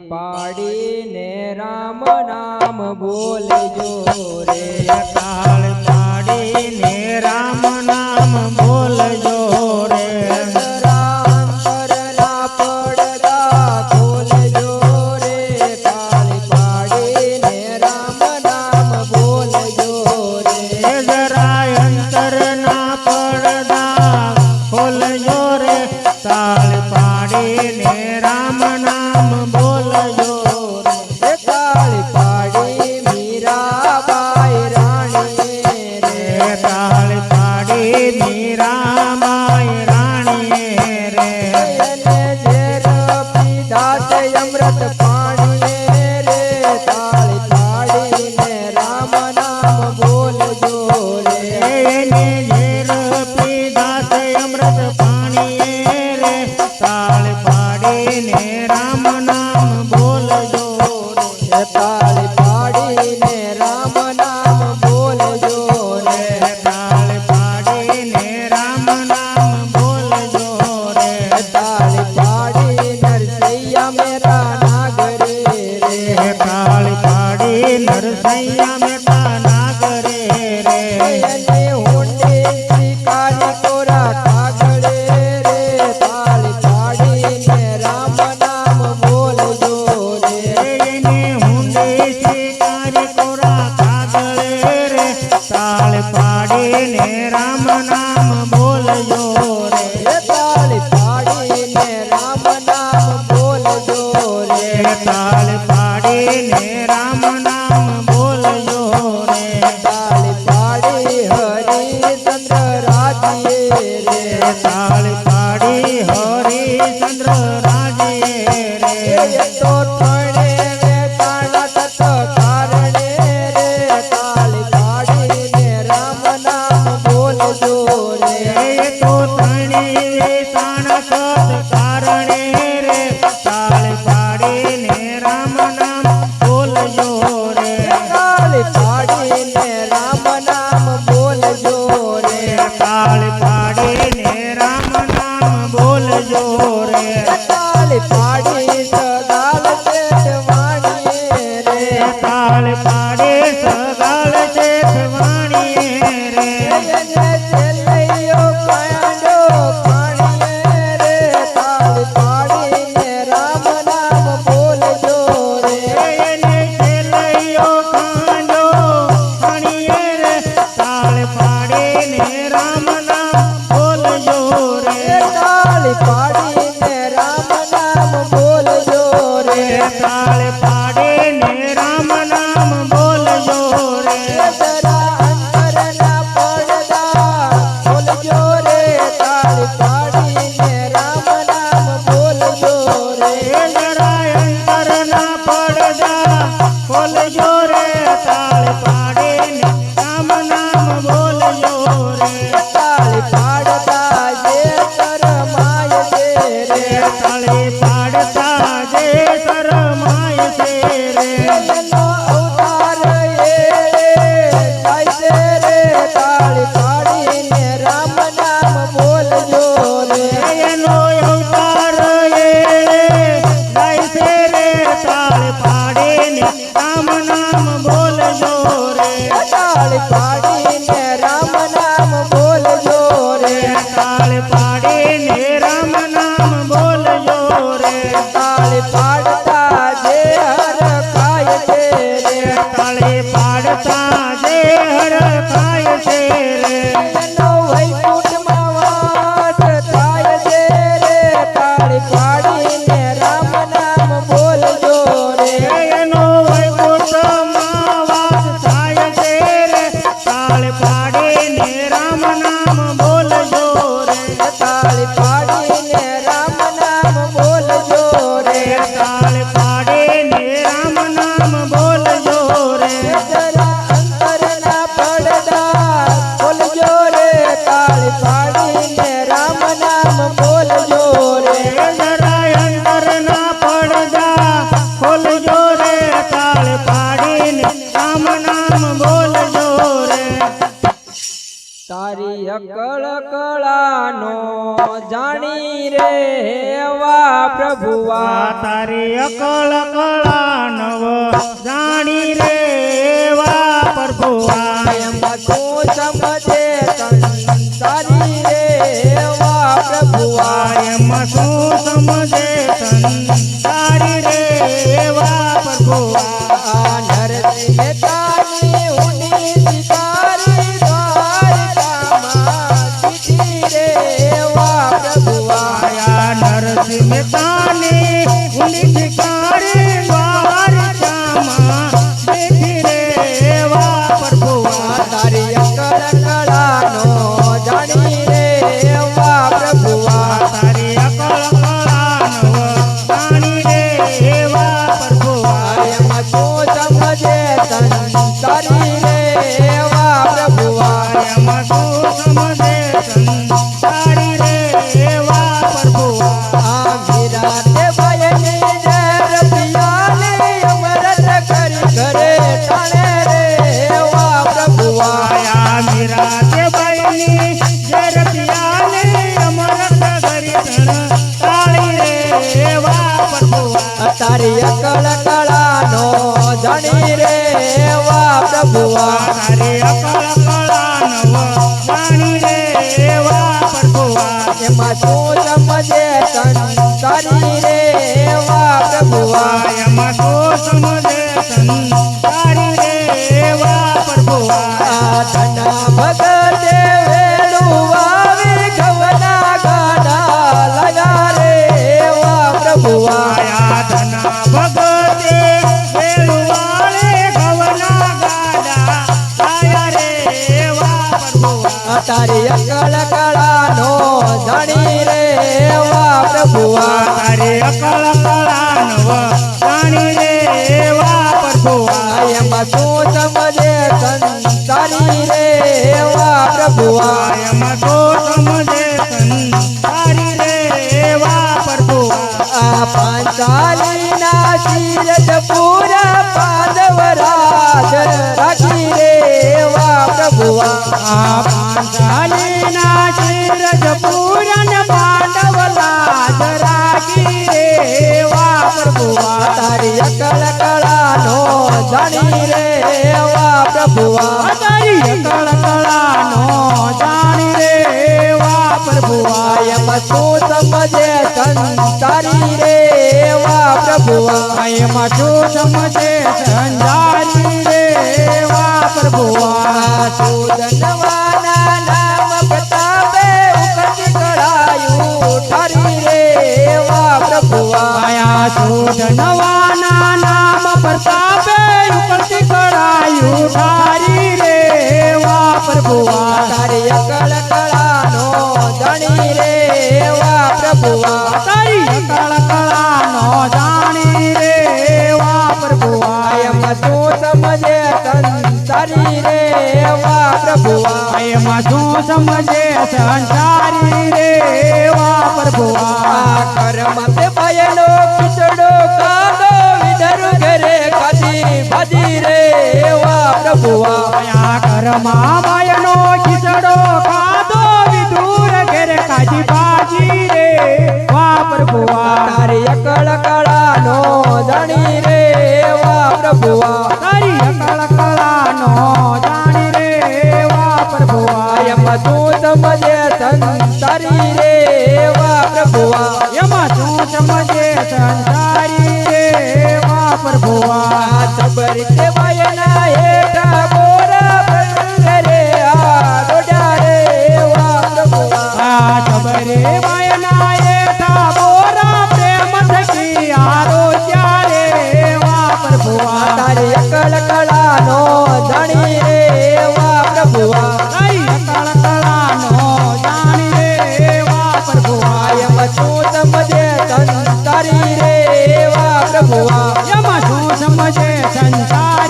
પાડીને રામ નામ બોલજો રે તાળી પાડીને રામ નામ બોલજો રે અંતરના પડદા ખોલજો રે તાળી પાડીને રામ નામ બોલજો રે જરા અંતરના પડદા ખોલજો રે તાળી પાડીને રામ નામ બોલજો રે તાળી પાડી મીરાબાઈ રાણીએ રે તાળી પાડી મીરાબાઈ રાણીએ રે એને ઝેર પીધા છે અમૃત પાણીએ રે તાળી પાડીને રામ નામ બોલજો રે એને ઝેર પીધા છે અમૃત પાણીએ રે તાળી પાડીને રામ નામ બોલજો રે તાળી પાડીને રામ નામ બોલજો રે તાળી પાડીને રામ નામ બોલજો રે તાળી પાડી નરસૈયા મેરા નાગરે રે તાળી પાડી નરસૈયા મહેતા નાગરે રે એને હુંડે શિકારી કોરા કાગળે રે તાળી પાડીને રામ નામ બોલજો રે એને હુંડે શિકારી કોરા કાગળે રે તાળી પાડીને રામ નામ બોલજો રે તાળી પાડીને રામ નામ બોલજો રે તાળી પાડીને રામ નામ બોલજો રે તાળી પાડી હરિચંદ્ર રાજ્યે રે તાળી પાડી હરિચંદ્ર રાજ્યે રે તો ત્રણે વેચાણા તત કારણે રે તાળી પાડીને રામ નામ બોલજો રે તો ત્રણેય વેચાણ સત કારણે રે તાળી પાડીને રામ નામ બોલજો રે તાળી પાડીને રામ નામ બોલજો રે તાળી પાડીને રામ નામ બોલજો રે તાળી પાડી સગાલ શેઠવાણીએ રે તાળી પાડી સગાળ શેઠવાણીએ રે એને છેલ્લૈયો કાંડો પાણીએ રે તાળી પાડીને રામ નામ બોલજો રે એને છેલ્લૈયો કાંડો પાણીએ રે તાળી પાડીને રામ નામ બોલજો રે તાળી પાડીને રામ નામ બોલજો રે તાળી પાડીને રામ નામ બોલજો રે જરા અંતરના પડદા ખોલજો રે તાળી પાડીને રામ નામ બોલજો રે જરા અંતરના પડદા ખોલજો રે તાળી પાડીને રામ નામ બોલજો રે તાળી પાડતા જે શરમાય છે રે તાળી પાડતા જે શરમાય છે રે એનો અવતાર જાય છે રે તાળી પાડીને રામ નામ બોલજો રે એનો અવતાર ગાય છે રે તાળી પાડીને રામ નામ બોલજો રે તાળી પાડીને રામ નામ બોલજો રે તાળી પાડીને રામ નામ બોલજો રે તાળી પાડતા જે હરખાય છે રે તાળી પાડતા જે હરખાય છે રે એનો વૈકુંઠમાં વાસ થાય છે રે તાળી પાડીને રામ નામ બોલજો રે એનો વૈકુંઠ અકળ કળાનો જાણી રે એવા પ્રભુઆ તારી અકળ કળા નવ જાણી રે એવા પ્રભુઆ એમાં તું સમજે સંસારી રે એવા પ્રભુઆ એમાં શું સમજે સંસારી રે એવા પ્રભુઆ નરસિંહ મહેતાની ઊંડી શિકારી દ્વારકામાં દીધી રે એવા પ્રભુઆ આયા નરસિંહ મહેતાની ઊંડી શિકારી દ્વારકામાં બેઠી રે એવા પ્રભુઆ તારી અકળ કળાનો જાણી રે એવા પ્રભુઆ તારી અકળ કળાનવ જાણી રે એવા પ્રભુઆ એમાં તું સમજે સંસારી રે એવા પ્રભુઆ એમાં શું સમજે સંસારી રે એવા પ્રભુઆ આ વિરાટે ભયની જર પિયાલી અમરત કરી ઘરે ટાણે રે એવા પ્રભુઆ આયા મીરા તે બાઈની જર પિયાલે અમરત કરી ધણ તાળી રે એવા પ્રભુઆ તારી અકળ કળાનો જાણી રે એવા પ્રભુઆ તારી અકળ કળાનવ જાણી રે એવા પ્રભુઆ એમાં તું સમજે સંસારી રે એવા પ્રભુઆ એમાં શું સમજે સંસારી રે એવા પ્રભુઆ આ ધના ભગતે વેલું વાવી ઘવના ગાડા લગા રે એવા પ્રભુઆ આયા ધના ભગતે વેલુવાળે ઘવના ગાડા આયા રે એવા પ્રભુઆ તારી અકળ કળાનો જાણી રે એવા પ્રભુઆ તારી અકળ કળાનવ જાણી રે એવા પ્રભુઆ એમાં શું સમજે સંસારી રે એવા પ્રભુઆ એમાં શું સમજે સંસારી રે એવા પ્રભુઆ આ પાંચાલીના શિરજ પૂરા પાંદવરાજ રાખી રે એવા પ્રભુઆ આ પાંચાલીના શિરજ પૂરન પાંડવલા રાખી રે એવા પ્રભુઆ તારી અકળ કળાનો જાણી રે એવા પ્રભુઆ તારી અકળ કળાનો જાણી રે એવા પ્રભુઆ એમાં શું સમજે સંસારી રે એવા પ્રભુઆ એમાં શું સમજે સંજારી રે એવા પ્રભુઆ સુદનવાના નામ પ્રતાપે ઉકટ કળાયું ઠારી રે એવા પ્રભુઆ આયા સુધ નવાના નામ પ્રતાપે ઉપરથી કળાયું ઠારી રે એવા પ્રભુઆ તારી અકળ કળાનો જાણી રે એવા પ્રભુઆ તારી અકળ કળાનો જાણી રે એવા પ્રભુઆ એમાં શું સમજે સંસારી રે એવા પ્રભુઆ એમાં શું સમજે સંસારી રે એવા પ્રભુઆ કર્મ તે ભયનો ખીચડો કાદો વિધર ઘરે ખાધી ભાજી રે એવા પ્રભુઆ આયા ઘરમાં માયનો ખીચડો ખાધો વિદુર ઘેર ખાધી ભાજી રે વા પ્રભુઆ તારી અકળ કળાનો જાણી રે એવા પ્રભુઆ તારી અકળ કળાનો જાણી રે એવા પ્રભુઆ એમાં શું સમજે સંસારી રે એવા પ્રભુઆ એમાં શું સમજે સંસારી રે એવા પ્રભુઆ સબર તે ભયના હેઠા બોરા ઘરે આ રોડા રે એવા પ્રભુઆ આ જબરે માયના એઠા બોરા પ્રેમ થકી આરો ત્યારે એવા પ્રભુઆ તારી અકળ કળાનો જાણી રે એવા પ્રભુઆ તારી અકળ કળાનો જાણી રે એવા પ્રભુઆ એમાં શું સમજે સંસારી રે એવા પ્રભુઆ એમાં શું સમજે સંસારી